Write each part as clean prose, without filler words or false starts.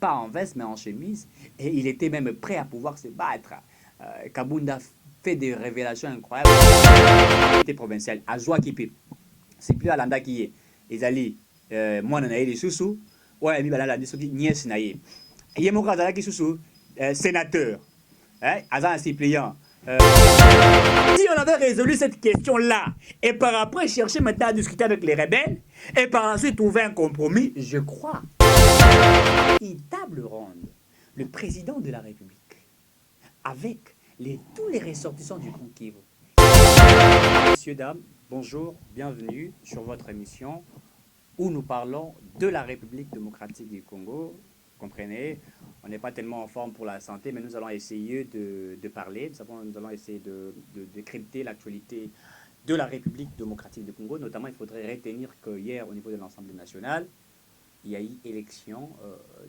pas en veste, mais en chemise. Et il était même prêt à pouvoir se battre. Kabunda fait des révélations incroyables. L'unité provinciale, à Zouakipi, c'est plus à l'anda qui est. Ils allaient, moi, on a eu des sous-sous. Ouais, mais là, des sous-sous, nièce, naïe. Il y a mon gars qui sous-sous, sénateur, agent suppléant. Si on avait résolu cette question-là, et par après chercher maintenant à discuter avec les rebelles, et par ensuite trouver un compromis, je crois. Une table ronde, le président de la République, avec tous les ressortissants du Grand Kivu. Messieurs, dames, bonjour, bienvenue sur votre émission où nous parlons de la République démocratique du Congo. Comprenez, on n'est pas tellement en forme pour la santé, mais nous allons essayer de parler, nous allons essayer de décrypter l'actualité de la République démocratique du Congo. Notamment, il faudrait retenir qu'hier, au niveau de l'Assemblée nationale, il y a eu élection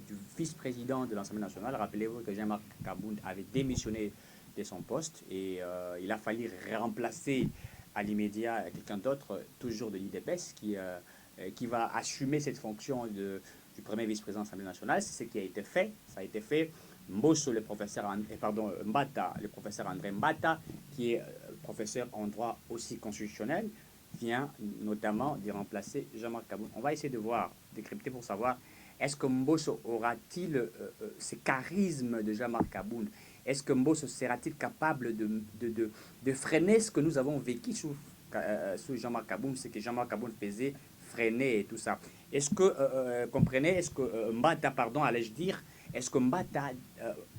du vice-président de l'Assemblée nationale. Rappelez-vous que Jean-Marc Kabound avait démissionné de son poste et il a fallu remplacer à l'immédiat quelqu'un d'autre, toujours de l'IDPS, qui va assumer cette fonction du premier vice-président de l'Assemblée nationale. C'est ce qui a été fait. Ça a été fait. Mbosso, Mbata, le professeur André Mbata, qui est professeur en droit aussi constitutionnel, vient notamment de remplacer Jean-Marc Kabound. On va essayer de voir, décrypter pour savoir, est-ce que Mbosso aura-t-il ce charisme de Jean-Marc Kabound? Est-ce que Mbosso sera-t-il capable de freiner ce que nous avons vécu sous Jean-Marc Kabound, ce que Jean-Marc Kabound faisait, freiner et tout ça? Est-ce que, comprenez, est-ce que Mbata, allais-je dire, est-ce que Mbata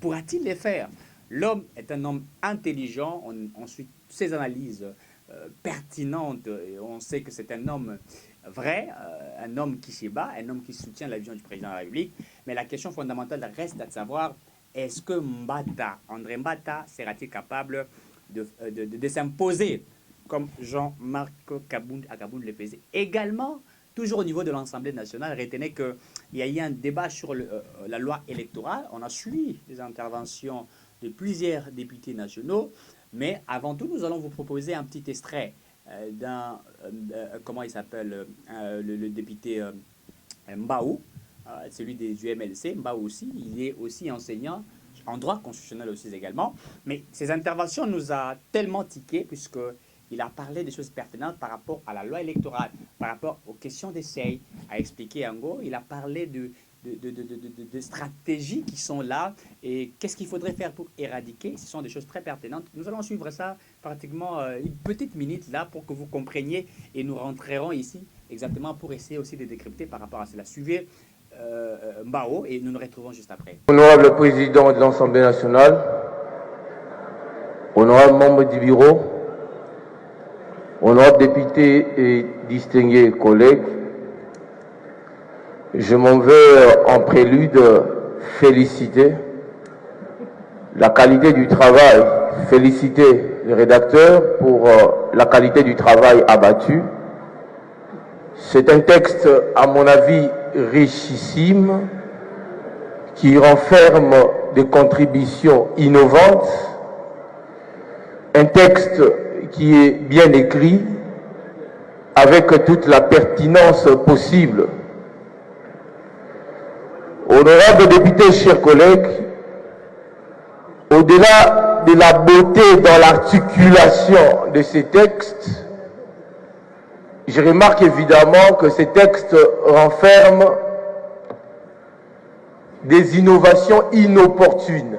pourra-t-il le faire? L'homme est un homme intelligent, on suit ses analyses pertinentes, et on sait que c'est un homme vrai, un homme qui s'y bat, un homme qui soutient la vision du président de la République. Mais la question fondamentale reste de savoir, est-ce que André Mbata, sera-t-il capable de s'imposer comme Jean-Marc Kabound le faisait? Également, toujours au niveau de l'Assemblée nationale, retenez qu'il y a eu un débat sur la loi électorale. On a suivi les interventions de plusieurs députés nationaux. Mais avant tout, nous allons vous proposer un petit extrait d'un, comment il s'appelle, le député Mbaou, celui du MLC. Mbaou aussi, il est aussi enseignant en droit constitutionnel aussi également. Mais ces interventions nous a tellement tiqué puisqu'il a parlé des choses pertinentes par rapport à la loi électorale, par rapport aux questions d'essai, à expliquer en gros. Il a parlé de stratégies qui sont là et qu'est-ce qu'il faudrait faire pour éradiquer. Ce sont des choses très pertinentes. Nous allons suivre ça pratiquement une petite minute là pour que vous compreniez et nous rentrerons ici exactement pour essayer aussi de décrypter par rapport à cela. Suivez Mbao et nous nous retrouvons juste après. Honorable président de l'Assemblée nationale, honorable membre du bureau, honorable député et distingués collègues, je m'en vais en prélude féliciter la qualité du travail, féliciter les rédacteurs pour la qualité du travail abattu. C'est un texte, à mon avis, richissime, qui renferme des contributions innovantes, un texte qui est bien écrit, avec toute la pertinence possible. Honorables députés, chers collègues, au-delà de la beauté dans l'articulation de ces textes, je remarque évidemment que ces textes renferment des innovations inopportunes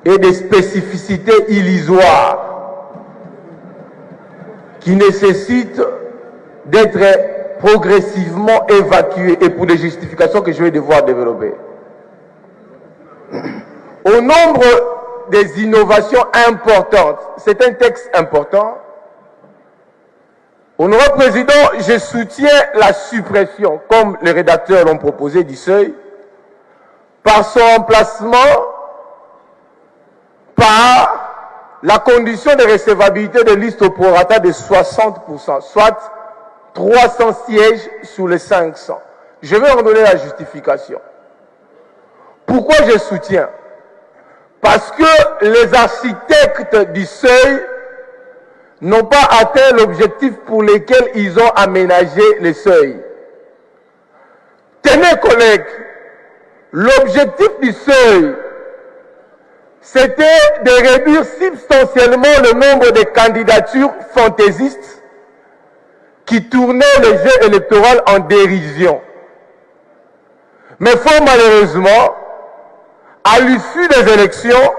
et des spécificités illusoires qui nécessitent d'être progressivement évacuées et pour des justifications que je vais devoir développer. Au nombre des innovations importantes, c'est un texte important. Honorable Président, je soutiens la suppression, comme les rédacteurs l'ont proposé, du seuil, par son remplacement par la condition de recevabilité de liste au prorata de 60%, soit 300 sièges sur les 500. Je vais en donner la justification. Pourquoi je soutiens? Parce que les architectes du seuil n'ont pas atteint l'objectif pour lequel ils ont aménagé le seuil. Tenez, collègues, L'objectif du seuil, c'était de réduire substantiellement le nombre de candidatures fantaisistes qui tournaient le jeu électoral en dérision. Mais fort malheureusement, à l'issue des élections,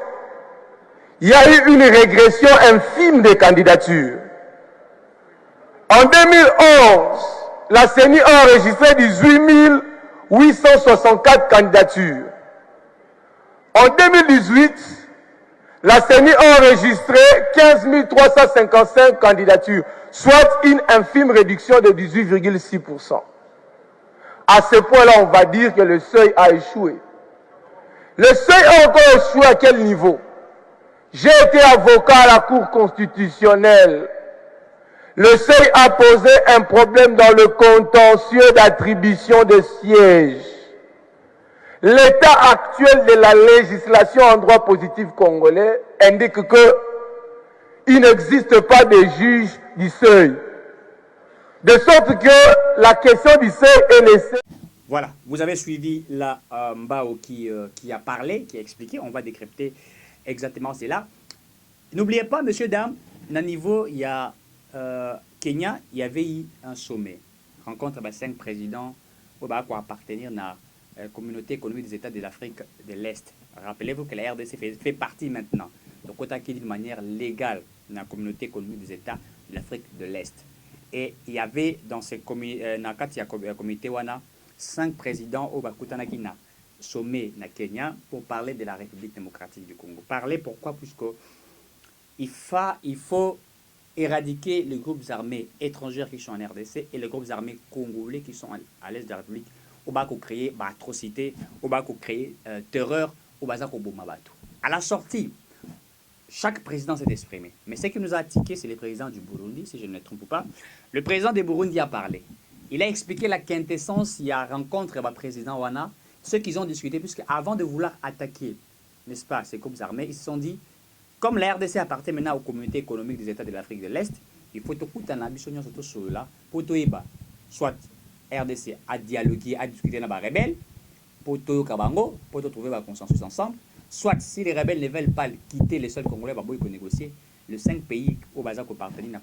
il y a eu une régression infime des candidatures. En 2011, la CENI a enregistré 18 864 candidatures. En 2018, la CENI a enregistré 15 355 candidatures, soit une infime réduction de 18,6%. À ce point-là, on va dire que le seuil a échoué. Le seuil a encore échoué à quel niveau? J'ai été avocat à la Cour constitutionnelle. Le seuil a posé un problème dans le contentieux d'attribution de sièges. L'état actuel de la législation en droit positif congolais indique qu'il n'existe pas de juge du seuil. De sorte que la question du seuil est laissée. Voilà, vous avez suivi la Mbao qui a parlé, qui a expliqué. On va décrypter exactement cela. N'oubliez pas, messieurs, dames, à niveau, il y a Kenya, il y avait eu un sommet. Rencontre avec 5 présidents pour appartenir à la communauté économique des États de l'Afrique de l'Est. Rappelez-vous que la RDC fait partie maintenant, donc autant qu'il d'une manière légale, dans la communauté économique des États de l'Afrique de l'Est. Et il y avait dans ce comité 5 présidents au Bakutanaki na sommet na Kenya pour parler de la République démocratique du Congo. Parler pourquoi? Puisque il faut éradiquer les groupes armés étrangers qui sont en RDC et les groupes armés congolais qui sont à l'est de la République. Au bas qu'on crée atrocité, au bas qu'on crée terreur, au bas qu'on bombe. À la sortie, chaque président s'est exprimé. Mais ce qui nous a attiqué, c'est le président du Burundi, si je ne me trompe pas. Le président du Burundi a parlé. Il a expliqué la quintessence, il y a rencontre avec le président Wana, ce qu'ils ont discuté, puisque avant de vouloir attaquer, n'est-ce pas, ces groupes armés, ils se sont dit, comme la RDC appartient maintenant aux communautés économiques des États de l'Afrique de l'Est, il faut tout un ambition surtout sur là, pour tout soit RDC a dialogué, a discuté avec les rebelles, pour tout Kabango, pour trouver un consensus ensemble, soit si les rebelles ne veulent pas quitter les sols congolais, il faut négocier. Les 5 pays au Bazar qui appartiennent à la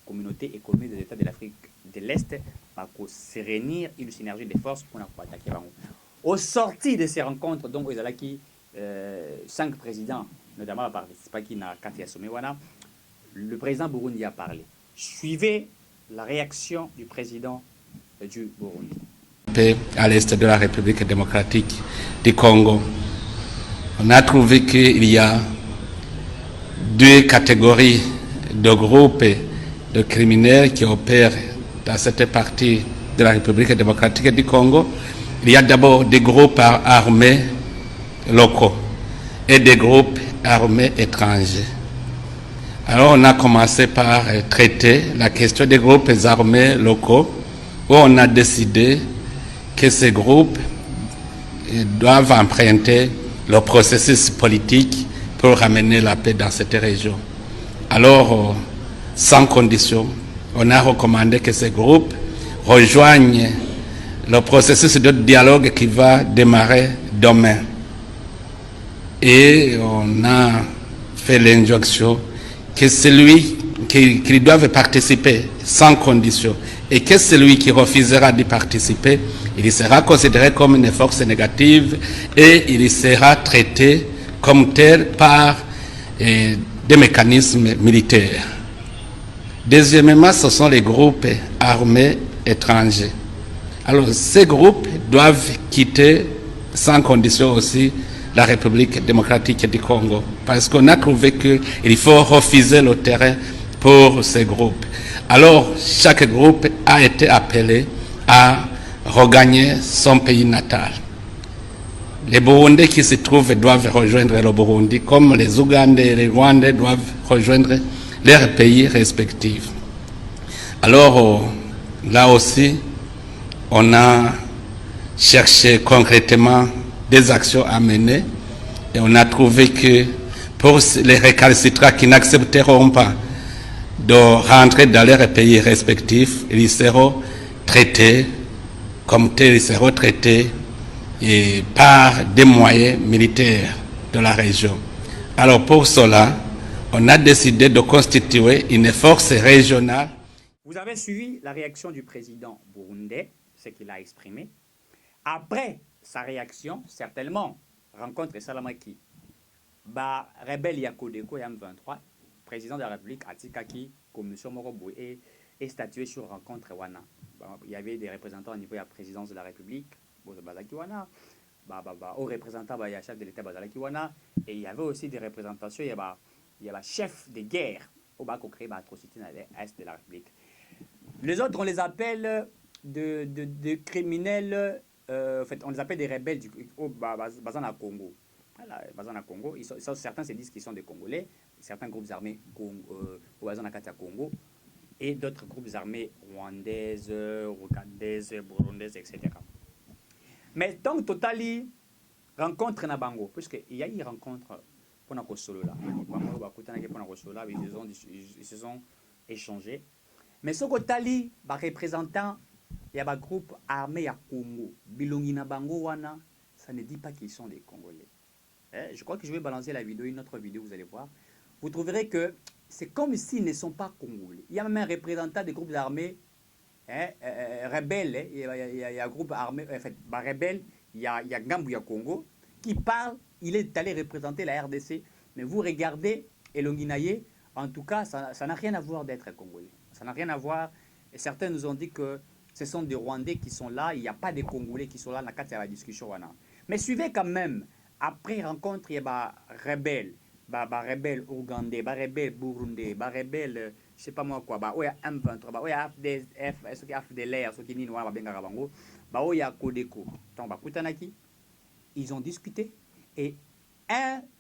communauté économique des États de l'Afrique de l'Est vont se réunir une synergie de forces pour attaquer Bango. Au sorti de ces rencontres, donc, il y a 5 présidents, notamment participé qui n'a Katia Somewana, le président Burundi a parlé. Suivez la réaction du président du Burundi. À l'est de la République démocratique du Congo, on a trouvé qu'il y a 2 catégories de groupes de criminels qui opèrent dans cette partie de la République démocratique du Congo. Il y a d'abord des groupes armés locaux et des groupes armés étrangers. Alors on a commencé par traiter la question des groupes armés locaux, où on a décidé que ces groupes doivent emprunter le processus politique pour ramener la paix dans cette région. Alors, sans condition, on a recommandé que ces groupes rejoignent le processus de dialogue qui va démarrer demain. Et on a fait l'injonction que celui qui doit participer sans condition et que celui qui refusera d'y participer, il sera considéré comme une force négative et il sera traité comme tel par des mécanismes militaires. Deuxièmement, ce sont les groupes armés étrangers. Alors, ces groupes doivent quitter sans condition aussi la République démocratique du Congo, parce qu'on a trouvé qu'il faut refuser le terrain pour ces groupes. Alors, chaque groupe a été appelé à regagner son pays natal. Les Burundais qui se trouvent doivent rejoindre le Burundi, comme les Ougandais et les Rwandais doivent rejoindre leurs pays respectifs. Alors, là aussi, on a cherché concrètement des actions à mener et on a trouvé que pour les récalcitrants qui n'accepteront pas de rentrer dans leurs pays respectifs, ils seront traités comme tels, ils seront traités et par des moyens militaires de la région. Alors pour cela, on a décidé de constituer une force régionale. Vous avez suivi la réaction du président burundais, ce qu'il a exprimé. Après sa réaction, certainement, rencontre Salamaki, rebelle Yakodeko et M23, président de la République, Atikaki, commission Morobo et statué sur rencontre Wana. Il y avait des représentants au niveau de la présidence de la République, Bazaki Wana, au représentant, il y a chef de l'État Bazalaki Wana, et il y avait aussi des représentations, il y a chef de guerre au Bako créé atrocité dans l'Est de la République. Les autres, on les appelle de criminels, en fait, on les appelle des rebelles au Bazana Congo. Voilà, Bazana Congo, certains se disent qu'ils sont des Congolais, certains groupes armés au Bazana Congo, et d'autres groupes armés rwandaises, ougandaises, burundaises, etc. Mais tant que Totali rencontre Nabango, puisqu'il y a eu une rencontre pour la solo là, ils se sont échangés. Mais ce que Totali, représentant, il y a un groupe armé à Congo, Bilongi Nabango Wana, ça ne dit pas qu'ils sont des Congolais. Je crois que je vais balancer la vidéo, une autre vidéo, vous allez voir. Vous trouverez que c'est comme s'ils ne sont pas Congolais. Il y a même un représentant des groupes armés rebelles. Il y a un groupe armé, en fait, rebelle, il y a Gambouya Congo, qui parle, il est allé représenter la RDC. Mais vous regardez Elonginaye, en tout cas, ça n'a rien à voir d'être Congolais. Ça n'a rien à voir. Et certains nous ont dit que ce sont des Rwandais qui sont là, il n'y a pas de Congolais qui sont là dans la discussion. Mais suivez quand même, après rencontre, il y a rebelle. Rebelle ougandais, rebelle burundais, rebelle je sais pas moi quoi, oya M23, oya FDLR, ce qui ni noir benga rabango, oya Kodeko. Donc kutanaki, ils ont discuté et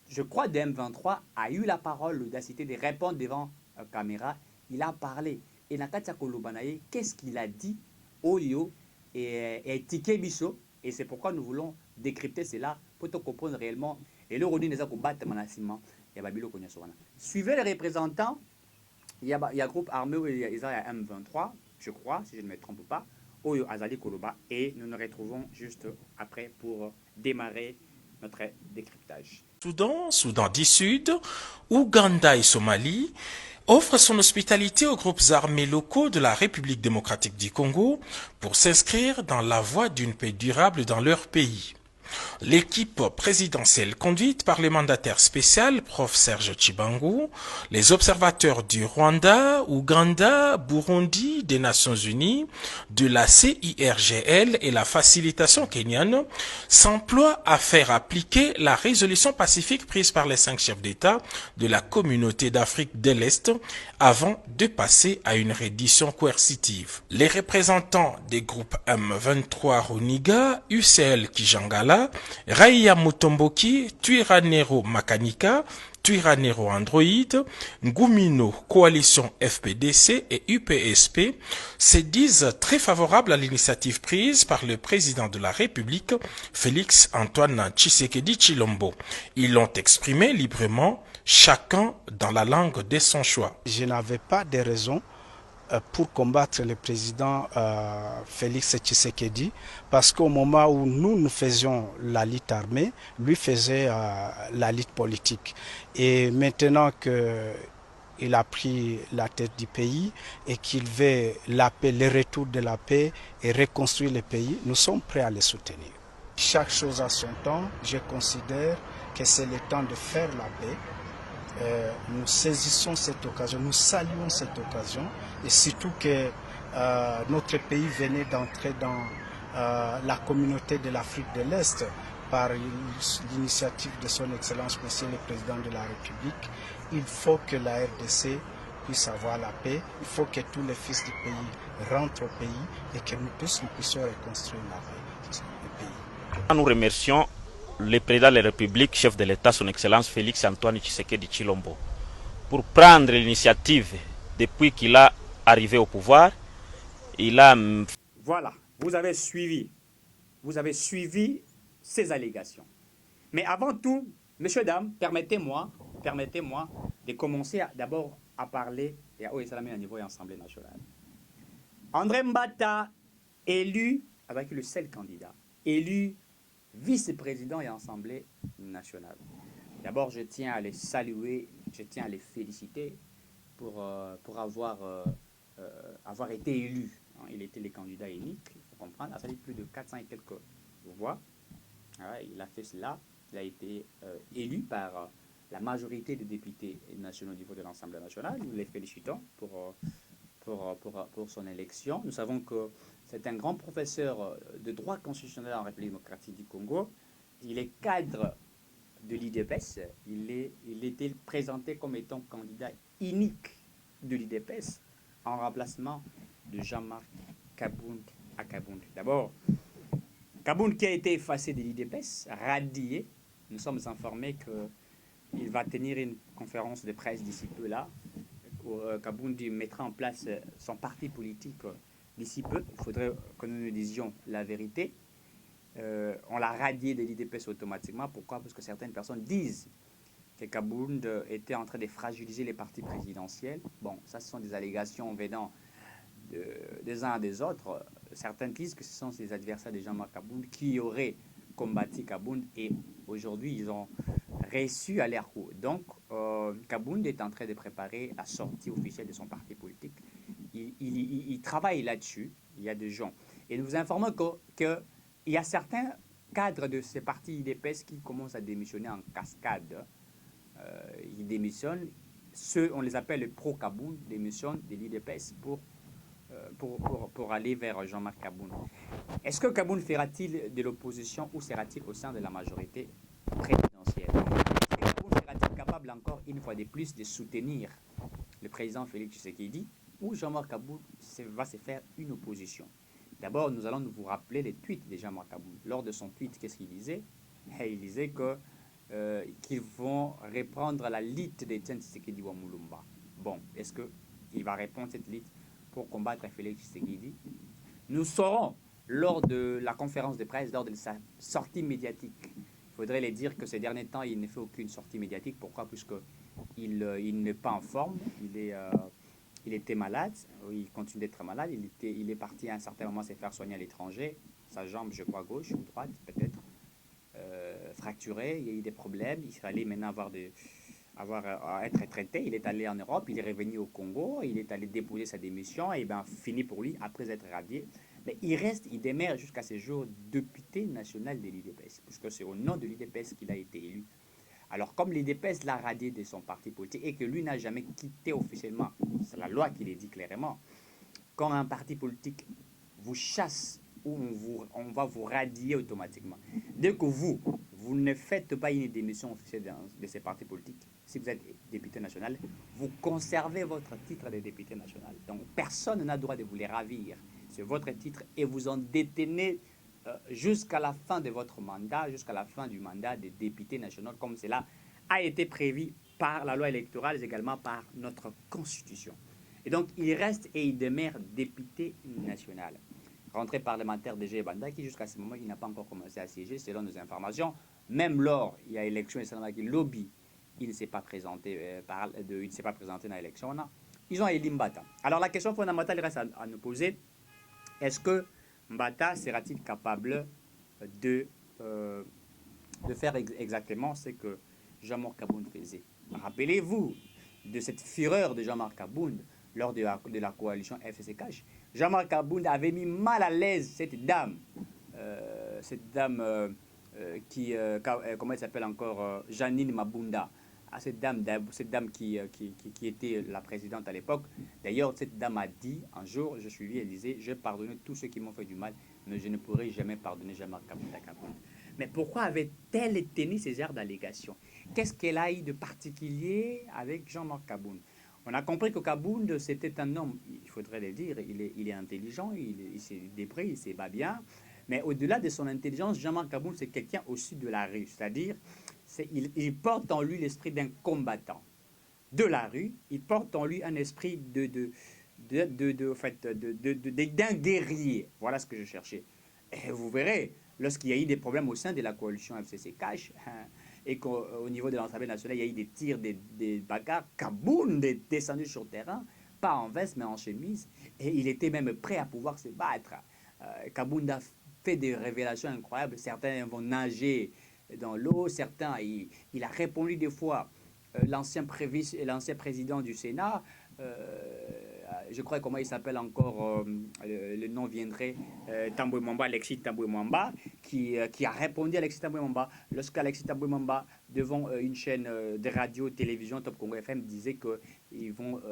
je crois de M23 a eu la parole, l'audacité de répondre devant la caméra, il a parlé et Nakatia Kolobanaye, qu'est-ce qu'il a dit Oyo et Tike Biso, et c'est pourquoi nous voulons décrypter cela pour te comprendre réellement. Et le Rodi n'est pas battre Manassima. Suivez les représentants. Il y a un groupe armé où il y a M23, je crois, si je ne me trompe pas, Oyo Azali Koloba. Et nous nous retrouvons juste après pour démarrer notre décryptage. Soudan du Sud, Ouganda et Somalie offrent son hospitalité aux groupes armés locaux de la République démocratique du Congo pour s'inscrire dans la voie d'une paix durable dans leur pays. L'équipe présidentielle conduite par le mandataire spécial, Prof Serge Tshibangu, les observateurs du Rwanda, Ouganda, Burundi, des Nations Unies, de la CIRGL et la facilitation kenyane s'emploient à faire appliquer la résolution pacifique prise par les 5 chefs d'État de la communauté d'Afrique de l'Est avant de passer à une reddition coercitive. Les représentants des groupes M23 Runiga, UCL Kijangala, Raia Mutomboki, Twirwaneho Makanika, Twirwaneho Android, Ngumino Coalition FPDC et UPSP se disent très favorables à l'initiative prise par le président de la République, Félix Antoine Tshisekedi Tshilombo. Ils l'ont exprimé librement, chacun dans la langue de son choix. Je n'avais pas de raison pour combattre le président Félix Tshisekedi, parce qu'au moment où nous faisions la lutte armée, lui faisait la lutte politique. Et maintenant qu'il a pris la tête du pays et qu'il veut la paix, le retour de la paix et reconstruire le pays, nous sommes prêts à le soutenir. Chaque chose a son temps. Je considère que c'est le temps de faire la paix. Nous saisissons cette occasion, nous saluons cette occasion, et surtout que notre pays venait d'entrer dans la communauté de l'Afrique de l'Est par l'initiative de son Excellence Monsieur le Président de la République. Il faut que la RDC puisse avoir la paix, il faut que tous les fils du pays rentrent au pays et que nous puissions reconstruire la paix du pays. Nous remercions le président de la République, chef de l'État, son Excellence Félix Antoine Tshisekedi Tshilombo, pour prendre l'initiative depuis qu'il a arrivé au pouvoir. Il a... Voilà, vous avez suivi ces allégations. Mais avant tout, messieurs, dames, permettez-moi de commencer d'abord à parler et à au niveau de l'Assemblée nationale. André Mbata, élu, avec le seul candidat, élu vice-président et Assemblée nationale. D'abord, je tiens à les saluer, je tiens à les féliciter pour avoir été élu. Il était le candidat unique, il faut comprendre, ça fait plus de 400 et quelques voix. Il a fait cela, il a été élu par la majorité des députés nationaux au niveau de l'Assemblée nationale. Nous les félicitons pour son élection. Nous savons que c'est un grand professeur de droit constitutionnel en République démocratique du Congo. Il est cadre de l'IDPS. Il était présenté comme étant candidat unique de l'IDPS en remplacement de Jean-Marc Kabound à Kabound. D'abord, Kabound qui a été effacé de l'IDPS, radié. Nous sommes informés qu'il va tenir une conférence de presse d'ici peu là. Kabound mettra en place son parti politique d'ici peu. Il faudrait que nous nous disions la vérité. On l'a radié de l'IDPS automatiquement. Pourquoi? Parce que certaines personnes disent que Kabound était en train de fragiliser les partis présidentiels. Bon, ça, ce sont des allégations venant des uns et des autres. Certains disent que ce sont ces adversaires de Jean-Marc Kabound qui auraient combattu Kabound et aujourd'hui, ils ont reçu à l'air court. Donc, Kabound est en train de préparer la sortie officielle de son parti politique. Il travaille là-dessus. Il y a des gens. Et nous vous informons qu'il y a certains cadres de ces partis IDPS qui commencent à démissionner en cascade. Ils démissionnent. Ceux, on les appelle les pro-Kabound, démissionnent de l'IDPS pour aller vers Jean-Marc Kabound. Est-ce que Kabound fera-t-il de l'opposition ou sera-t-il au sein de la majorité présidentielle? Kabound sera-t-il capable encore une fois de plus de soutenir le président Félix Tshisekedi ou Jean-Marc Kabound va se faire une opposition? D'abord, nous allons vous rappeler les tweets de Jean-Marc Kabound. Lors de son tweet, qu'est-ce qu'il disait? Il disait qu'ils vont reprendre la lutte d'Etienne Tshisekedi Wamulumba. Bon, est-ce qu'il va répondre cette lutte pour combattre Félix Tshisekedi? Nous saurons lors de la conférence de presse, lors de sa sortie médiatique. Il faudrait les dire que ces derniers temps, il ne fait aucune sortie médiatique. Pourquoi? Puisqu'il n'est pas en forme. Il était malade. Il continue d'être malade. Il est parti à un certain moment se faire soigner à l'étranger. Sa jambe, je crois, gauche ou droite, peut-être, fracturée. Il y a eu des problèmes. Il fallait maintenant être traité. Il est allé en Europe. Il est revenu au Congo. Il est allé déposer sa démission. Et bien, fini pour lui, après être radié. Mais il demeure jusqu'à ce jour député national de l'IDPS, puisque c'est au nom de l'IDPS qu'il a été élu. Alors, comme l'IDPS l'a radié de son parti politique et que lui n'a jamais quitté officiellement, c'est la loi qui le dit clairement, quand un parti politique vous chasse ou on va vous radier automatiquement. Dès que vous ne faites pas une démission officielle de ces partis politiques, si vous êtes député national, vous conservez votre titre de député national. Donc, personne n'a le droit de vous les ravir. C'est votre titre et vous en détenez jusqu'à la fin de votre mandat, jusqu'à la fin du mandat des députés nationaux, comme cela a été prévu par la loi électorale et également par notre Constitution. Et donc, il reste et il demeure député national. Rentrée parlementaire de G. Banda, qui jusqu'à ce moment, il n'a pas encore commencé à siéger, selon nos informations. Même lors, il y a élection, et Salama qui lobby, il ne s'est pas présenté dans l'élection. Ils ont élu Mbata. Alors, la question fondamentale reste à nous poser. Est-ce que Mbata sera-t-il capable de faire exactement ce que Jean-Marc Kabound faisait? Rappelez-vous de cette fureur de Jean-Marc Kabound lors de la coalition FCCH. Jean-Marc Kabound avait mis mal à l'aise cette dame qui, comment elle s'appelle encore, Janine Mabunda. Cette dame qui était la présidente à l'époque. D'ailleurs, cette dame a dit un jour, je suis lui, elle disait, je pardonne tous ceux qui m'ont fait du mal, mais je ne pourrai jamais pardonner Jean-Marc Kabound à Kabound. Mais pourquoi avait-elle tenu ces airs d'allégation? Qu'est-ce qu'elle a eu de particulier avec Jean-Marc Kabound? On a compris que Kabound, c'était un homme, il faudrait le dire, il est intelligent, il s'est débrouillé, il s'est bat bien. Mais au-delà de son intelligence, Jean-Marc Kabound, c'est quelqu'un aussi de la rue. C'est-à-dire, il porte en lui l'esprit d'un combattant de la rue. Il porte en lui un esprit d'un guerrier. Voilà ce que je cherchais. Et vous verrez, lorsqu'il y a eu des problèmes au sein de la coalition FCC Cash, et qu'au niveau de l'Assemblée nationale, il y a eu des tirs, des bagarres, Kabound est descendu sur le terrain, pas en veste, mais en chemise. Et il était même prêt à pouvoir se battre. Kabound a fait des révélations incroyables. Certains vont nager dans l'eau, certains, il a répondu des fois. L'ancien président du Sénat, je crois comment il s'appelle encore, le nom viendrait, Tambwe Mwamba, Alexis Tambwe Mwamba, qui a répondu à Alexis Tambwe Mwamba lorsqu'Alexis Tambwe Mwamba, devant une chaîne de radio, télévision, Top Congo FM, disait qu'ils vont,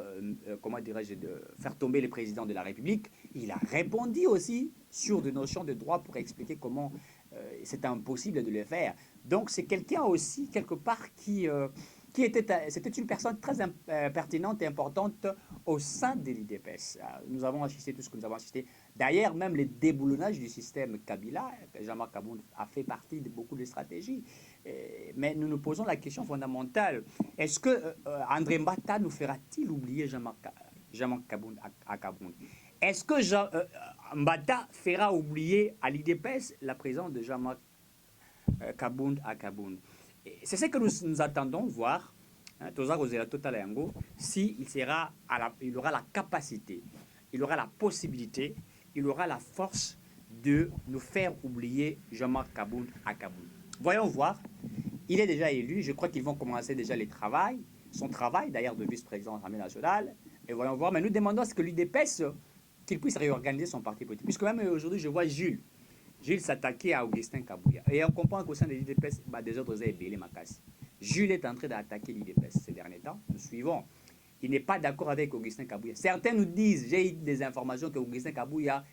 comment dirais-je, faire tomber le président de la République. Il a répondu aussi sur des notions de droit pour expliquer comment c'est impossible de le faire. Donc c'est quelqu'un aussi, quelque part, c'était une personne très pertinente et importante au sein de l'IDPS. Nous avons assisté tout ce que nous avons assisté. D'ailleurs, même le déboulonnage du système Kabila, Jean-Marc Kabound a fait partie de beaucoup de stratégies. Mais nous nous posons la question fondamentale. Est-ce que André Mbata nous fera-t-il oublier Jean-Marc Kabound à Kabound? Est-ce que Mbata fera oublier à l'IDPS la présence de Jean-Marc Kabound à Kabound? C'est ce que nous attendons voir, s'il il aura la capacité, il aura la possibilité, il aura la force de nous faire oublier Jean-Marc Kabound à Kabound. Voyons voir. Il est déjà élu. Je crois qu'ils vont commencer déjà son travail d'ailleurs de vice-président de l'Assemblée nationale. Et voyons voir. Mais nous demandons à ce que l'UDPS qu'il puisse réorganiser son parti politique. Puisque même aujourd'hui, je vois Jules s'attaquer à Augustin Kabouya. Et on comprend qu'au sein de l'IDPS, des autres aient belé Makassi. Jules est en train d'attaquer l'IDPS ces derniers temps. Nous suivons. Il n'est pas d'accord avec Augustin Kabouya. Certains nous disent, j'ai eu des informations qu'Augustin Kabouya,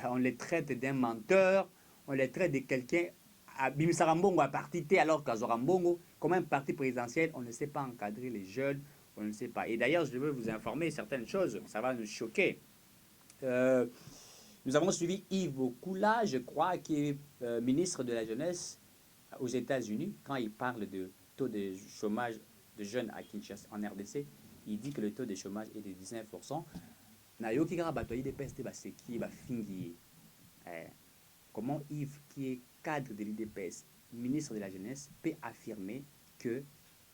on le traite d'un menteur, on le traite de quelqu'un. Bimisarambongo a parti alors qu'à Zorambongo, comme un parti présidentiel, on ne sait pas encadrer les jeunes, on ne sait pas. Et d'ailleurs, je veux vous informer certaines choses, ça va nous choquer. Nous avons suivi Yves Okula, je crois, qui est ministre de la Jeunesse aux États-Unis. Quand il parle de taux de chômage de jeunes à Kinshasa, en RDC, il dit que le taux de chômage est de 19%. Comment Yves, qui est cadre de l'IDPS, ministre de la Jeunesse, peut affirmer que le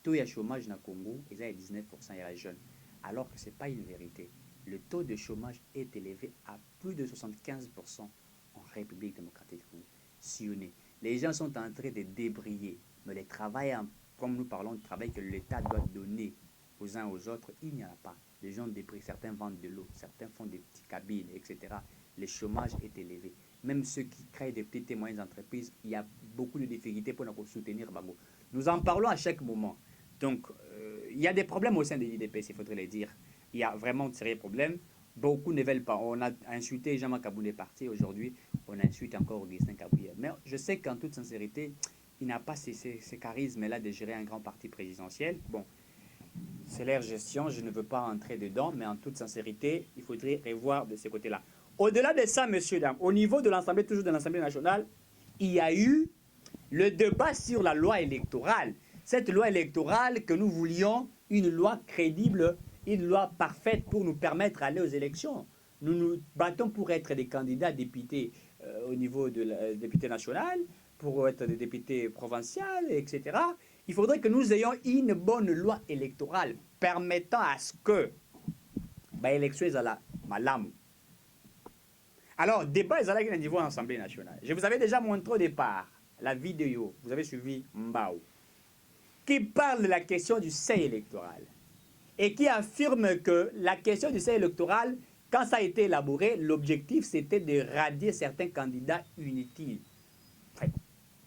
taux de chômage dans le Congo est de 19% et jeunes, alors que ce n'est pas une vérité. Le taux de chômage est élevé à plus de 75% en République démocratique du Congo. Sionné. Les gens sont en train de débrayer, mais le travail, comme nous parlons du travail que l'État doit donner aux uns aux autres, il n'y en a pas. Les gens débrayent, certains vendent de l'eau, certains font des petits cabines, etc. Le chômage est élevé. Même ceux qui créent des petites et moyennes entreprises, il y a beaucoup de difficultés pour nous soutenir Bango. Nous en parlons à chaque moment. Donc, il y a des problèmes au sein de l'IDPS, il faudrait le dire. Il y a vraiment de sérieux problèmes. Beaucoup ne veulent pas. On a insulté Jean-Marc Kabound est parti. Aujourd'hui, on insulte encore Augustin Kabouya. Mais je sais qu'en toute sincérité, il n'a pas ces charismes-là de gérer un grand parti présidentiel. Bon, c'est leur gestion, je ne veux pas entrer dedans, mais en toute sincérité, il faudrait revoir de ce côté-là. Au-delà de ça, messieurs, dames, au niveau de l'Assemblée, toujours de l'Assemblée nationale, il y a eu le débat sur la loi électorale. Cette loi électorale que nous voulions, une loi crédible, une loi parfaite pour nous permettre d'aller aux élections. Nous nous battons pour être des candidats députés au niveau de la député national, pour être des députés provinciaux, etc. Il faudrait que nous ayons une bonne loi électorale permettant à ce que l'élection soit la malamu. Alors, débat est à niveau de l'Assemblée nationale. Je vous avais déjà montré au départ la vidéo, vous avez suivi Mbao, qui parle de la question du seuil électoral et qui affirme que la question du seuil électoral, quand ça a été élaboré, l'objectif c'était de radier certains candidats inutiles. Enfin,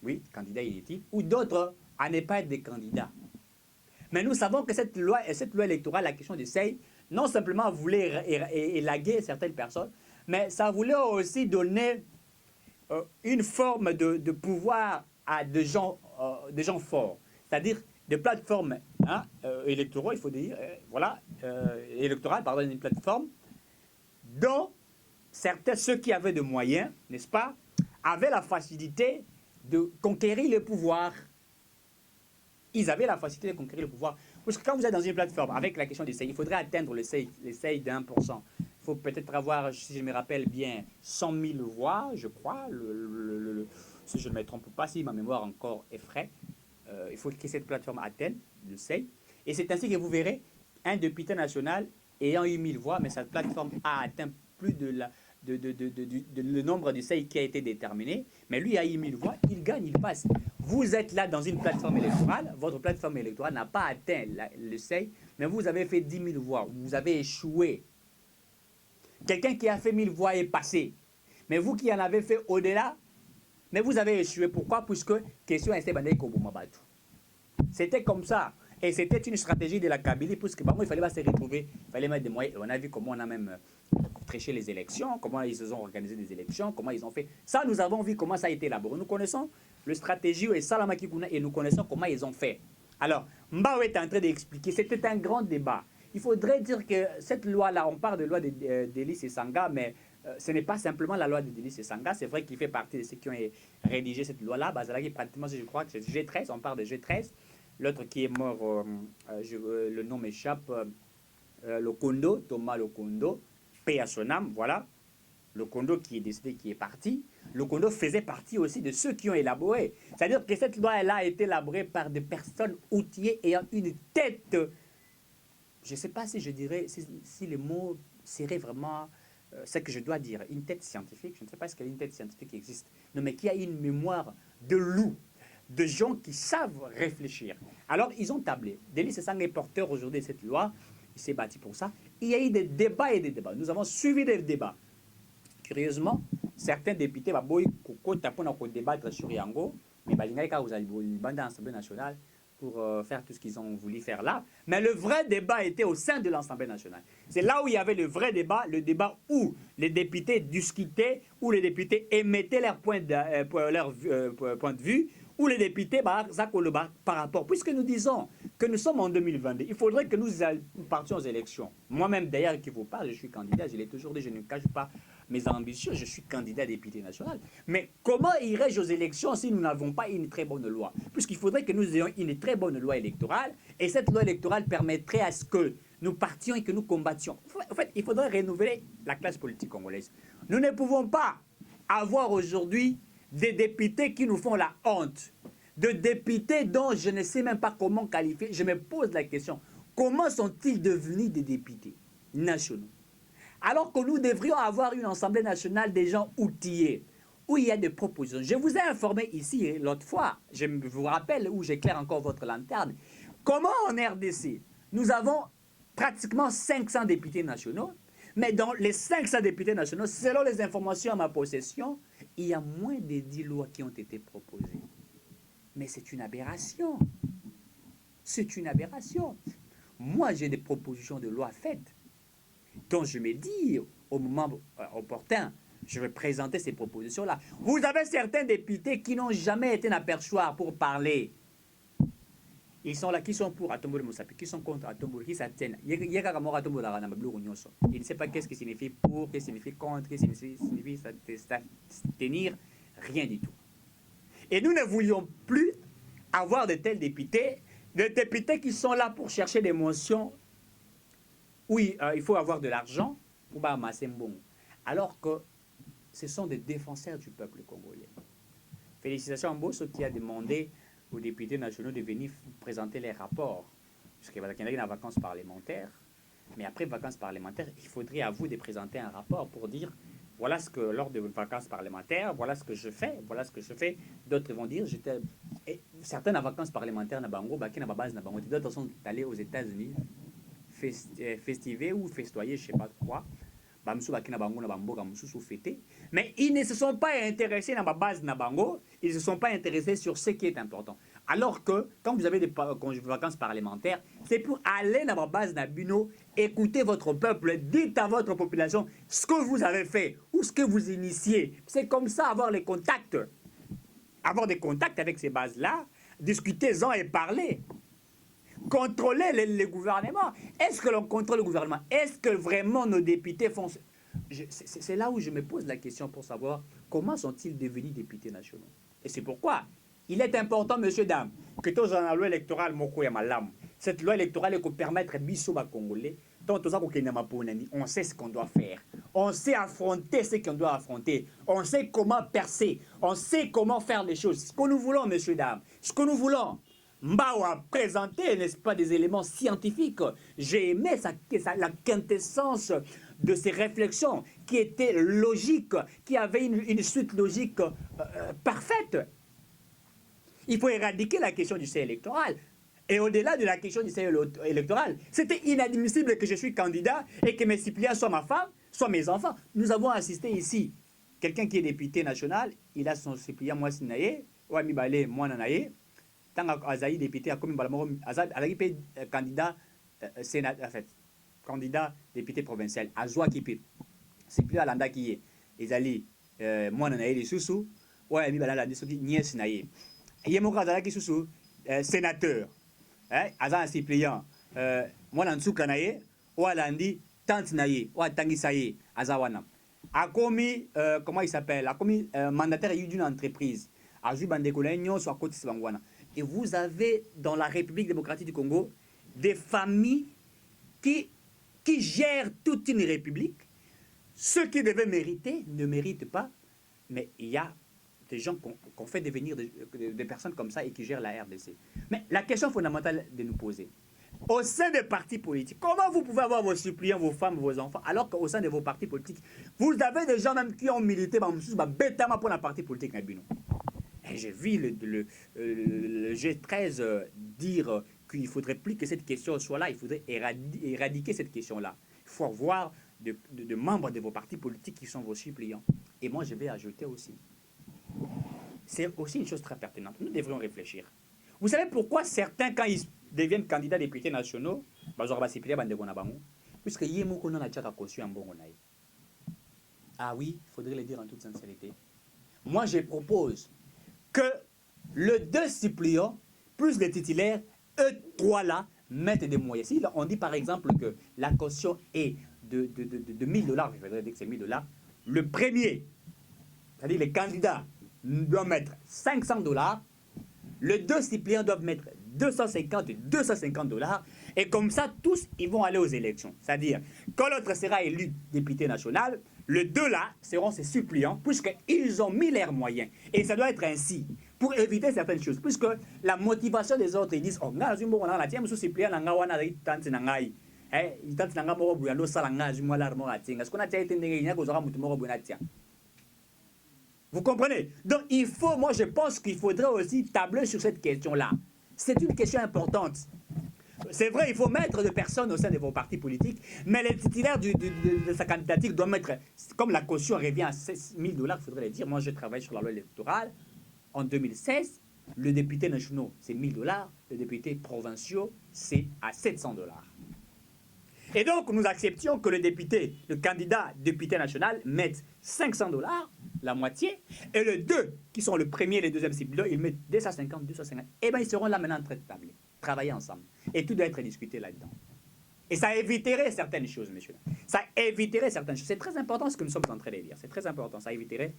oui, candidats inutiles, ou d'autres à ne pas être des candidats. Mais nous savons que cette loi électorale, la question du seuil, non simplement voulait élaguer certaines personnes, mais ça voulait aussi donner une forme de pouvoir à des gens forts, c'est-à-dire des plateformes électorales, il faut dire, électorales, pardon, une plateforme dont ceux qui avaient des moyens, n'est-ce pas, avaient la facilité de conquérir le pouvoir. Ils avaient la facilité de conquérir le pouvoir. Parce que quand vous êtes dans une plateforme, avec la question du seuil, il faudrait atteindre les seuils de 1%. Il faut peut-être avoir, si je me rappelle bien, 100 000 voix, je crois, si je ne me trompe pas, si ma mémoire encore est fraîche. Il faut que cette plateforme atteigne le seuil. Et c'est ainsi que vous verrez un député national ayant eu 1000 voix, mais cette plateforme a atteint plus de le nombre de seuils qui a été déterminé, mais lui a eu 1000 voix, il gagne, il passe. Vous êtes là dans une plateforme électorale, votre plateforme électorale n'a pas atteint le seuil, mais vous avez fait 10 000 voix, vous avez échoué. Quelqu'un qui a fait 1000 voix est passé, mais vous qui en avez fait au-delà, mais vous avez échoué. Pourquoi? Puisque question est c'était comme ça. Et c'était une stratégie de la Kabylie, puisque bah, moi, il fallait pas se retrouver, il fallait mettre des moyens. On a vu comment on a même triché les élections, comment ils se sont organisés des élections, comment ils ont fait. Ça, nous avons vu comment ça a été élaboré. Nous connaissons le stratégie et Salama Kikuna et nous connaissons comment ils ont fait. Alors, Mbao est en train d'expliquer, c'était un grand débat. Il faudrait dire que cette loi-là, on parle de loi d'Elis et Sanga, mais ce n'est pas simplement la loi d'Elis et Sanga, c'est vrai qu'il fait partie de ceux qui ont rédigé cette loi-là. Bazalaki, pratiquement, je crois que c'est G13, on parle de G13. L'autre qui est mort, le nom m'échappe, Lokondo, Thomas Lokondo, paix à son âme, voilà. Lokondo qui est décédé, qui est parti. Lokondo faisait partie aussi de ceux qui ont élaboré. C'est-à-dire que cette loi-là a été élaborée par des personnes outillées ayant une tête. Je ne sais pas si je dirais, si le mot serait vraiment ce que je dois dire, une tête scientifique. Je ne sais pas si une tête scientifique existe. Non, mais qui a une mémoire de loup. De gens qui savent réfléchir. Alors, ils ont tablé. Delis Sanga est porteur aujourd'hui de cette loi. Il s'est battu pour ça. Il y a eu des débats et des débats. Nous avons suivi des débats. Curieusement, certains députés vont débattre sur Yango, mais vous allez dans l'Assemblée nationale pour faire tout ce qu'ils ont voulu faire là. Mais le vrai débat était au sein de l'Assemblée nationale. C'est là où il y avait le vrai débat, le débat où les députés discutaient, où les députés émettaient leur point de vue, où les députés par rapport, puisque nous disons que nous sommes en 2022, il faudrait que nous partions aux élections. Moi-même, d'ailleurs, qui vous parle, je suis candidat, je l'ai toujours dit, je ne cache pas mes ambitions, je suis candidat député national. Mais comment irais-je aux élections si nous n'avons pas une très bonne loi? Puisqu'il faudrait que nous ayons une très bonne loi électorale, et cette loi électorale permettrait à ce que nous partions et que nous combattions. En fait, il faudrait renouveler la classe politique congolaise. Nous ne pouvons pas avoir aujourd'hui des députés qui nous font la honte, de députés dont je ne sais même pas comment qualifier. Je me pose la question, comment sont-ils devenus des députés nationaux? Alors que nous devrions avoir une Assemblée nationale des gens outillés, où il y a des propositions. Je vous ai informé ici l'autre fois, je vous rappelle, où j'éclaire encore votre lanterne, comment en RDC, nous avons pratiquement 500 députés nationaux, mais dans les 500 députés nationaux, selon les informations à ma possession, il y a moins de 10 lois qui ont été proposées. Mais c'est une aberration. C'est une aberration. Moi, j'ai des propositions de loi faites, dont je me dis, au moment opportun, je vais présenter ces propositions-là. Vous avez certains députés qui n'ont jamais été aperçoir pour parler. Ils sont là, qui sont pour Atombole Moussapi, qui sont contre Atombole, qui s'abstiennent. Il ne sait pas qu'est-ce qui signifie pour, qu'est-ce qui signifie contre, qu'est-ce qui signifie s'abstenir, rien du tout. Et nous ne voulions plus avoir de tels députés, des députés qui sont là pour chercher des motions. Oui, il faut avoir de l'argent pour amasser bon. Alors que ce sont des défenseurs du peuple congolais. Félicitations à Mbosso qui a demandé aux députés nationaux de venir présenter les rapports. Puisqu'il y a des vacances parlementaires. Mais après vacances parlementaires, il faudrait à vous de présenter un rapport pour dire voilà ce que, lors de vacances parlementaires, voilà ce que je fais, voilà ce que je fais. D'autres vont dire, certaines vacances parlementaires, d'autres sont allés aux États-Unis festiver ou festoyer, je ne sais pas quoi. Mais ils ne se sont pas intéressés dans ma base Nabango, ils ne se sont pas intéressés sur ce qui est important. Alors que quand vous avez des vacances parlementaires, c'est pour aller dans ma base Nabino, écouter votre peuple, dites à votre population ce que vous avez fait ou ce que vous initiez. C'est comme ça avoir les contacts. Avoir des contacts avec ces bases-là, discutez-en et parlez. Contrôler le gouvernement. Est-ce que l'on contrôle le gouvernement? Est-ce que vraiment nos députés font... C'est là où je me pose la question pour savoir comment sont-ils devenus députés nationaux. Et c'est pourquoi il est important, messieurs, dames, que tous dans la loi électorale, cette loi électorale peut permettre à Congolais, on sait ce qu'on doit faire. On sait affronter ce qu'on doit affronter. On sait comment percer. On sait comment faire les choses. Ce que nous voulons, messieurs, dames, ce que nous voulons. Mbao a présenté, n'est-ce pas, des éléments scientifiques. J'ai aimé la quintessence de ces réflexions qui était logique, qui avait une suite logique parfaite. Il faut éradiquer la question du seuil électoral. Et au-delà de la question du seuil électoral, c'était inadmissible que je suis candidat et que mes suppléants soient ma femme, soient mes enfants. Nous avons assisté ici, quelqu'un qui est député national, il a son suppléant, moi, Sinaye, Ouami Balé, moi, Nanaye, tant qu'Azaï député, à Komi Balamoro, Azaï candidat sénat, en fait, candidat député provincial, Azoua Kipi, suppléant Alanda qui est, Ezali, moi, Nanaye, les sous-sous, Ouami Balala, les sous-sous, Niès Sinaye. Yemoko Azalaki sous sénateur, Azan un suppléant, moi Nansouka naye, ou Alandi, Tante naye, ou Tangisaye, Azawana. A commis, comment il s'appelle, a commis mandataire d'une entreprise, a joué Bandekolenyo, soit côté Sibangwana. Et vous avez dans la République démocratique du Congo des familles qui gèrent toute une république. Ceux qui devaient mériter ne méritent pas, mais il y a des gens qu'on fait devenir des personnes comme ça et qui gèrent la RDC. Mais la question fondamentale de nous poser, au sein des partis politiques, comment vous pouvez avoir vos suppléants, vos femmes, vos enfants, alors qu'au sein de vos partis politiques, vous avez des gens même qui ont milité bêtement pour la parti politique. Et j'ai vu le G13 dire qu'il ne faudrait plus que cette question soit là, il faudrait éradiquer cette question-là. Il faut avoir de membres de vos partis politiques qui sont vos suppléants. Et moi, je vais ajouter aussi. C'est aussi une chose très pertinente. Nous devrions réfléchir. Vous savez pourquoi certains, quand ils deviennent candidats députés nationaux, puisque ah oui, il faudrait le dire en toute sincérité. Moi, je propose que le 2 suppléants, plus les titulaires, eux trois là, mettent des moyens. Si on dit par exemple que la caution est de $1000, je voudrais dire que c'est $1000, le premier, c'est-à-dire les candidats, doivent mettre $500, les 2 suppléants doivent mettre $250, et comme ça, tous, ils vont aller aux élections. C'est-à-dire, quand l'autre sera élu député national, les 2 là seront ses suppléants, puisqu'ils ont mis leurs moyens. Et ça doit être ainsi, pour éviter certaines choses, puisque la motivation des autres, ils disent, oh, on a la tienne, sous suppléant, on a tante nangai. Tante nangai, on a bouillando, salanga, moi, l'armor à tinga. Ce qu'on a été négligé, qu'on aura moutumoro bonatia. Vous comprenez? Donc, il faut, moi, je pense qu'il faudrait aussi tabler sur cette question-là. C'est une question importante. C'est vrai, il faut mettre des personnes au sein de vos partis politiques, mais les titulaires de sa candidature doivent mettre, comme la caution revient à $6 000, il faudrait le dire. Moi, je travaille sur la loi électorale. En 2016, le député national, c'est $1000. Le député provincial, c'est à $700. Et donc, nous acceptions que le candidat député national mette $500, la moitié, et les 2, qui sont le premier et le deuxième cible, ils mettent 250. Et bien, ils seront là maintenant en train de travailler ensemble. Et tout doit être discuté là-dedans. Et ça éviterait certaines choses, monsieur. Ça éviterait certaines choses. C'est très important ce que nous sommes en train de dire. C'est très important. Ça éviterait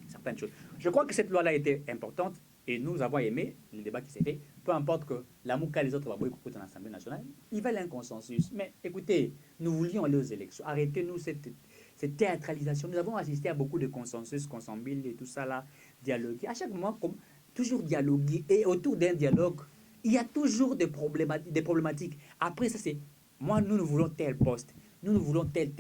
certaines choses. Je crois que cette loi-là était importante et nous avons aimé le débat qui s'est fait. Peu importe que la Mouka et les autres vont écouter dans l'Assemblée nationale, ils veulent un consensus. Mais écoutez, nous voulions aller aux élections. Arrêtez-nous cette théâtralisation. Nous avons assisté à beaucoup de consensus, consemble et tout ça là, dialoguer. À chaque moment, toujours dialoguer. Et autour d'un dialogue, il y a toujours des problématiques. Après, ça c'est, moi, nous voulons tel poste. Nous voulons tel.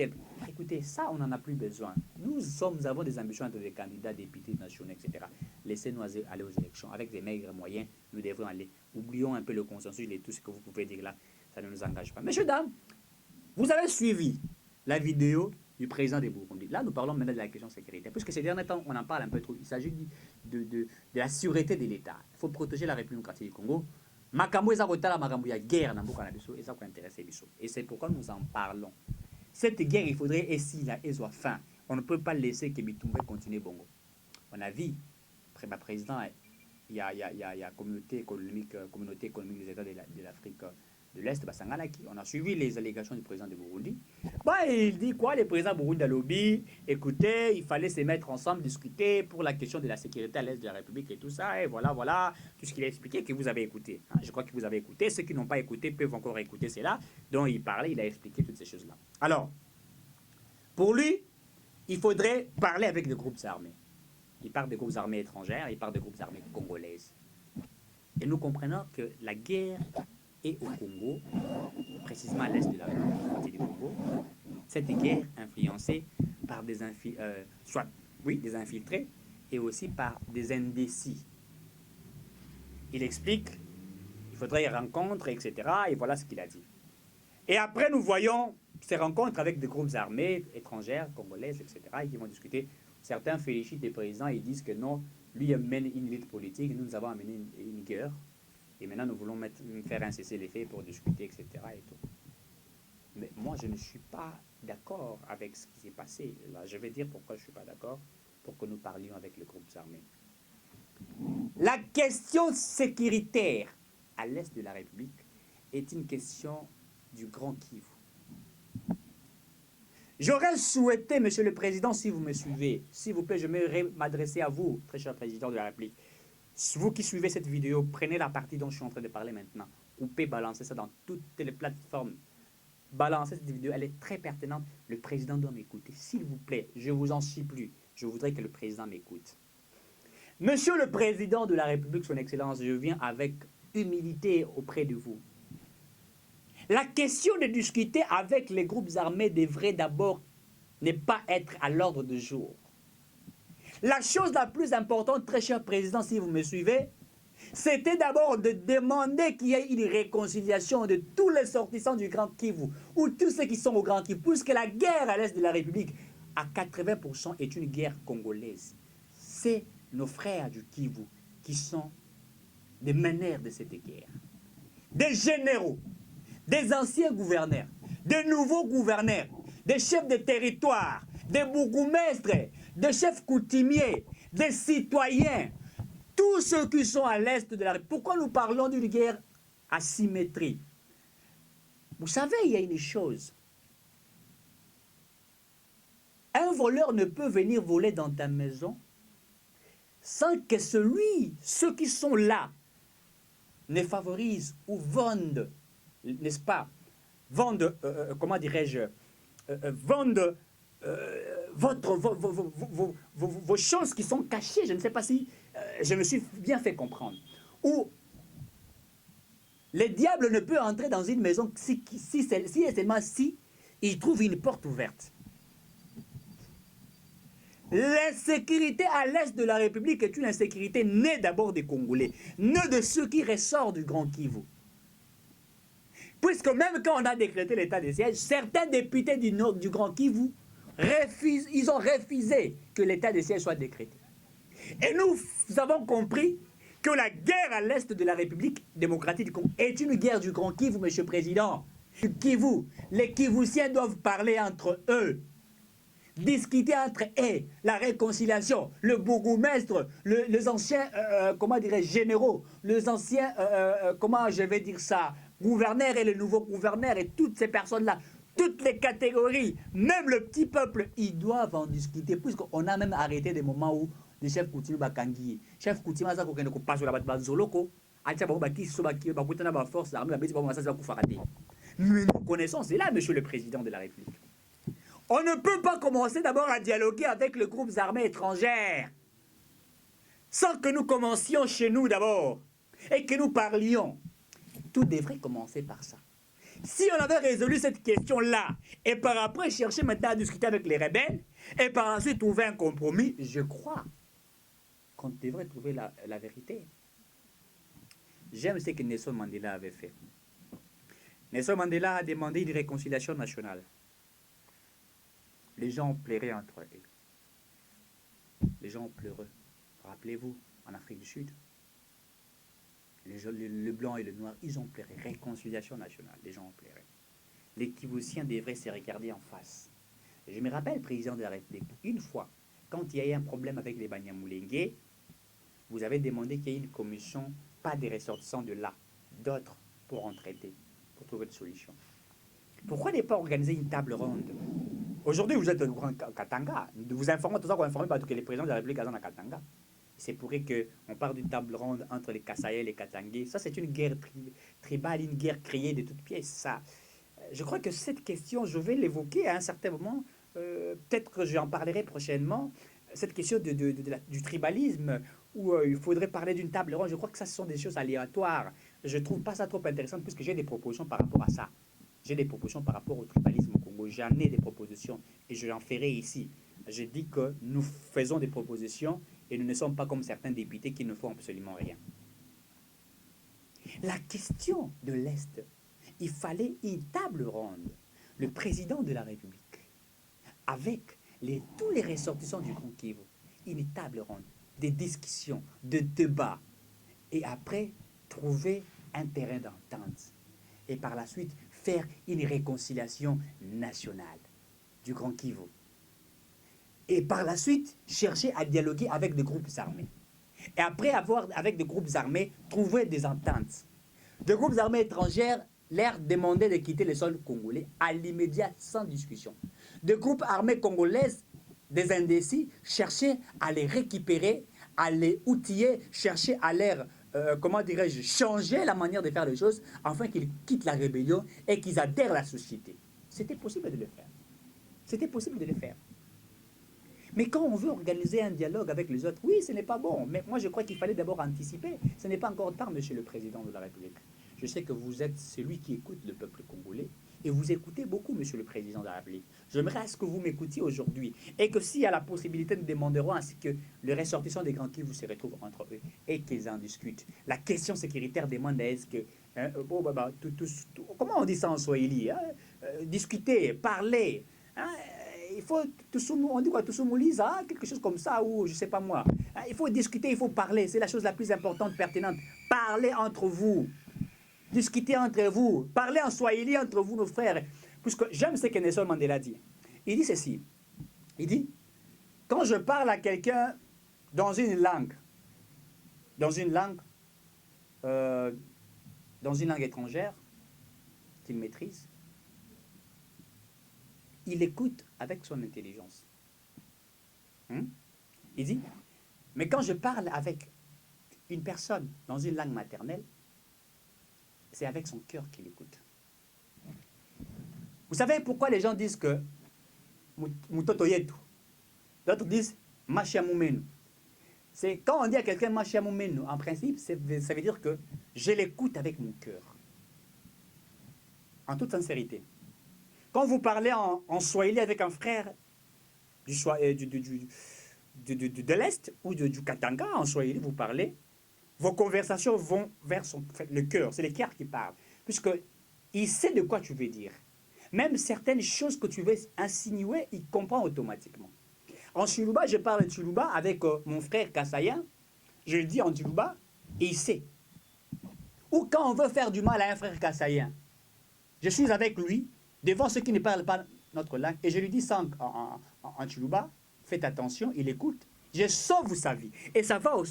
Écoutez, ça, on n'en a plus besoin. Nous avons des ambitions entre des candidats, députés nationaux, etc. Laissez-nous aller aux élections. Avec des maigres moyens, nous devrons aller. Oublions un peu le consensus et tout ce que vous pouvez dire là. Ça ne nous engage pas. Messieurs, dames, vous avez suivi la vidéo du président de Burundi. Là, nous parlons maintenant de la question sécuritaire. Puisque ces derniers temps, on en parle un peu trop. Il s'agit de la sûreté de l'État. Il faut protéger la République démocratique du Congo. Makambo eza kotala makambo ya guerre na mboka na biso eza ko intéresser biso et c'est pourquoi nous en parlons. Cette guerre, il faudrait essayer là et soit fin. On ne peut pas laisser que Bitumbe continue bongo. On a vu président il y a communauté économique des États de l'Afrique de l'Est, on a suivi les allégations du président de Burundi. Il dit quoi? Le président Burundi a lobby, écoutez, il fallait se mettre ensemble, discuter pour la question de la sécurité à l'Est de la République et tout ça, et voilà, tout ce qu'il a expliqué que vous avez écouté. Je crois que vous avez écouté. Ceux qui n'ont pas écouté peuvent encore écouter cela. Donc il parlait, il a expliqué toutes ces choses-là. Alors, pour lui, il faudrait parler avec des groupes armés. Il parle des groupes armés étrangères, il parle des groupes armés congolaises. Et nous comprenons que la guerre Et au Congo, précisément à l'est de la partie du Congo, cette guerre influencée par des des infiltrés et aussi par des indécis. Il explique, il faudrait une rencontre, etc. Et voilà ce qu'il a dit. Et après, nous voyons ces rencontres avec des groupes armés étrangères, congolaises, etc. Et qui vont discuter. Certains félicitent les présidents et disent que non, lui mène une lutte politique, nous avons amené une guerre. Et maintenant, nous voulons faire un cessez-le-feu pour discuter, etc. Et tout. Mais moi, je ne suis pas d'accord avec ce qui s'est passé. Là, je vais dire pourquoi je ne suis pas d'accord, pour que nous parlions avec les groupes armés. La question sécuritaire à l'est de la République est une question du Grand Kivu. J'aurais souhaité, Monsieur le Président, si vous me suivez, s'il vous plaît, je vais m'adresser à vous, très cher Président de la République. Vous qui suivez cette vidéo, prenez la partie dont je suis en train de parler maintenant. Coupez, balancez ça dans toutes les plateformes. Balancez cette vidéo, elle est très pertinente. Le Président doit m'écouter. S'il vous plaît, je vous en supplie. Je voudrais que le Président m'écoute. Monsieur le Président de la République, Son Excellence, je viens avec humilité auprès de vous. La question de discuter avec les groupes armés devrait d'abord ne pas être à l'ordre du jour. La chose la plus importante, très cher Président, si vous me suivez, c'était d'abord de demander qu'il y ait une réconciliation de tous les sortissants du Grand Kivu, ou tous ceux qui sont au Grand Kivu, puisque la guerre à l'est de la République, à 80% est une guerre congolaise. C'est nos frères du Kivu qui sont des meneurs de cette guerre. Des généraux, des anciens gouverneurs, des nouveaux gouverneurs, des chefs de territoire, des bourgmestres, des chefs coutumiers, des citoyens, tous ceux qui sont à l'est de la République. Pourquoi nous parlons d'une guerre asymétrique? Vous savez, il y a une chose. Un voleur ne peut venir voler dans ta maison sans que ceux qui sont là, ne favorisent ou vendent, n'est-ce pas, vendent, comment dirais-je, vendent vos choses qui sont cachées. Je ne sais pas si je me suis bien fait comprendre. Ou le diable ne peut entrer dans une maison si et seulement si il trouve une porte ouverte. L'insécurité à l'est de la République est une insécurité née d'abord des Congolais, née de ceux qui ressortent du Grand Kivu. Puisque même quand on a décrété l'état de siège, certains députés du nord du Grand Kivu ils ont refusé que l'état de siège soit décrété. Et nous avons compris que la guerre à l'est de la République démocratique du Congo est une guerre du Grand Kivu, Monsieur le Président. Du Kivu. Les Kivusiens doivent parler entre eux. Discuter entre eux, la réconciliation, le bourgmestre, les anciens, comment dirais-je, généraux, les anciens, comment je vais dire ça, gouverneurs et les nouveaux gouverneurs et toutes ces personnes-là, toutes les catégories, même le petit peuple, ils doivent en discuter, puisqu'on a même arrêté des moments où les chefs coutumiers bakangi, chefs coutumiers ça qu'on ne passe sur la base zoloko, atia ba baki so baki ba kutana ba force armée ba beti ba ça va kufaraté. Mais nous connaissons cela, Monsieur le Président de la République. On ne peut pas commencer d'abord à dialoguer avec les groupes armés étrangères sans que nous commencions chez nous d'abord et que nous parlions. Tout devrait commencer par ça. Si on avait résolu cette question-là et par après chercher maintenant à discuter avec les rebelles et par ensuite trouver un compromis, je crois qu'on devrait trouver la vérité. J'aime ce que Nelson Mandela avait fait. Nelson Mandela a demandé une réconciliation nationale. Les gens ont pleuré entre eux. Les gens ont pleuré. Rappelez-vous, en Afrique du Sud, le blanc et le noir, ils ont pleuré. Réconciliation nationale, les gens ont pleuré. Les Kivusiens devraient se regarder en face. Je me rappelle, président de la République, une fois, quand il y a eu un problème avec les Banyamulenge, vous avez demandé qu'il y ait une commission, pas des ressortissants de là, d'autres pour en traiter, pour trouver une solution. Pourquoi ne pas organiser une table ronde? Aujourd'hui, vous êtes au Grand Katanga. Nous vous informons, tout ça qu'on informe que les présidents de la République sont à Katanga. C'est pour qu'on parle d'une table ronde entre les Kasaïs et les Katangais. Ça, c'est une guerre tribale, une guerre créée de toutes pièces. Ça. Je crois que cette question, je vais l'évoquer à un certain moment. Peut-être que j'en parlerai prochainement. Cette question du tribalisme, où il faudrait parler d'une table ronde. Je crois que ça, ce sont des choses aléatoires. je ne trouve pas ça trop intéressant puisque j'ai des propositions par rapport à ça. J'ai des propositions par rapport au tribalisme au Congo. J'en ai des propositions et je l'en ferai ici. Je dis que nous faisons des propositions et nous ne sommes pas comme certains députés qui ne font absolument rien. La question de l'Est, il fallait une table ronde. Le président de la République, avec tous les ressortissants du Grand Kivu, une table ronde, des discussions, des débats, et après trouver un terrain d'entente. Et par la suite, faire une réconciliation nationale du Grand Kivu. Et par la suite, chercher à dialoguer avec des groupes armés. Et après avoir, avec des groupes armés, trouver des ententes. Des groupes armés étrangères leur demandaient de quitter le sol congolais à l'immédiat, sans discussion. Des groupes armés congolaises, des indécis, cherchaient à les récupérer, à les outiller, cherchaient à leur, comment dirais-je, changer la manière de faire les choses, afin qu'ils quittent la rébellion et qu'ils adhèrent à la société. C'était possible de le faire. C'était possible de le faire. Mais quand on veut organiser un dialogue avec les autres, oui, ce n'est pas bon. Mais moi, je crois qu'il fallait d'abord anticiper. Ce n'est pas encore tard, monsieur le président de la République. Je sais que vous êtes celui qui écoute le peuple congolais. Et vous écoutez beaucoup, monsieur le président de la République. J'aimerais à ce que vous m'écoutiez aujourd'hui. Et que s'il y a la possibilité, nous demanderons ainsi que les ressortissants des Grands Kivu se retrouvent entre eux et qu'ils en discutent. La question sécuritaire demande à est-ce que... comment on dit ça en Swahili, discuter, parler. Il faut, on dit quoi, Tousoumouliza, quelque chose comme ça, ou je sais pas moi. Il faut discuter, il faut parler, c'est la chose la plus importante, pertinente. Parlez entre vous, discutez entre vous, parlez en Swahili entre vous, nos frères. Puisque j'aime ce que Nelson Mandela dit. Il dit ceci, il dit, quand je parle à quelqu'un dans une langue étrangère qu'il maîtrise, il écoute avec son intelligence. Il dit, mais quand je parle avec une personne dans une langue maternelle, c'est avec son cœur qu'il écoute. Vous savez pourquoi les gens disent que Mutoto Yetu? D'autres disent Machiamumenu. C'est quand on dit à quelqu'un Machiamumenu, en principe, ça veut dire que je l'écoute avec mon cœur. En toute sincérité. Quand vous parlez en Swahili avec un frère de l'Est ou du Katanga, en Swahili, vous parlez, vos conversations vont vers le cœur. C'est le cœur qui parle. Puisqu'il sait de quoi tu veux dire. Même certaines choses que tu veux insinuer, il comprend automatiquement. En Chiluba, je parle de Chiluba avec mon frère Kassayan. Je le dis en Chiluba et il sait. Ou quand on veut faire du mal à un frère Kassayan, je suis avec lui, devant ceux qui ne parlent pas notre langue, et je lui dis ça en Chiluba, faites attention, il écoute, je sauve sa vie. Et ça va au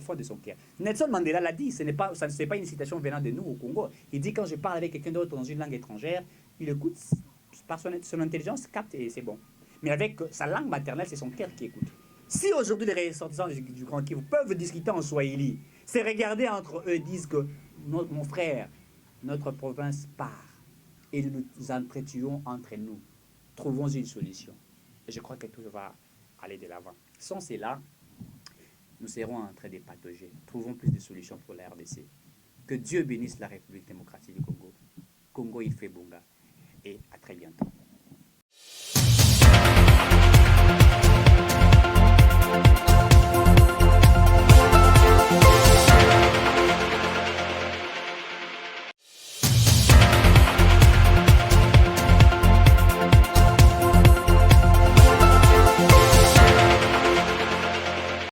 fond de son cœur. Nelson Mandela l'a dit, ce n'est pas une citation venant de nous au Congo. Il dit, quand je parle avec quelqu'un d'autre dans une langue étrangère, il écoute, par son intelligence, capte et c'est bon. Mais avec sa langue maternelle, c'est son cœur qui écoute. Si aujourd'hui les ressortissants du Grand Kivu peuvent discuter en Swahili, c'est regarder entre eux et disent que mon frère, notre province part. Et nous nous entretuons entre nous. Trouvons une solution. Et je crois que tout va aller de l'avant. Sans cela, nous serons en train de patauger. Trouvons plus de solutions pour la RDC. Que Dieu bénisse la République démocratique du Congo. Congo Ifé Bunga. Et à très bientôt.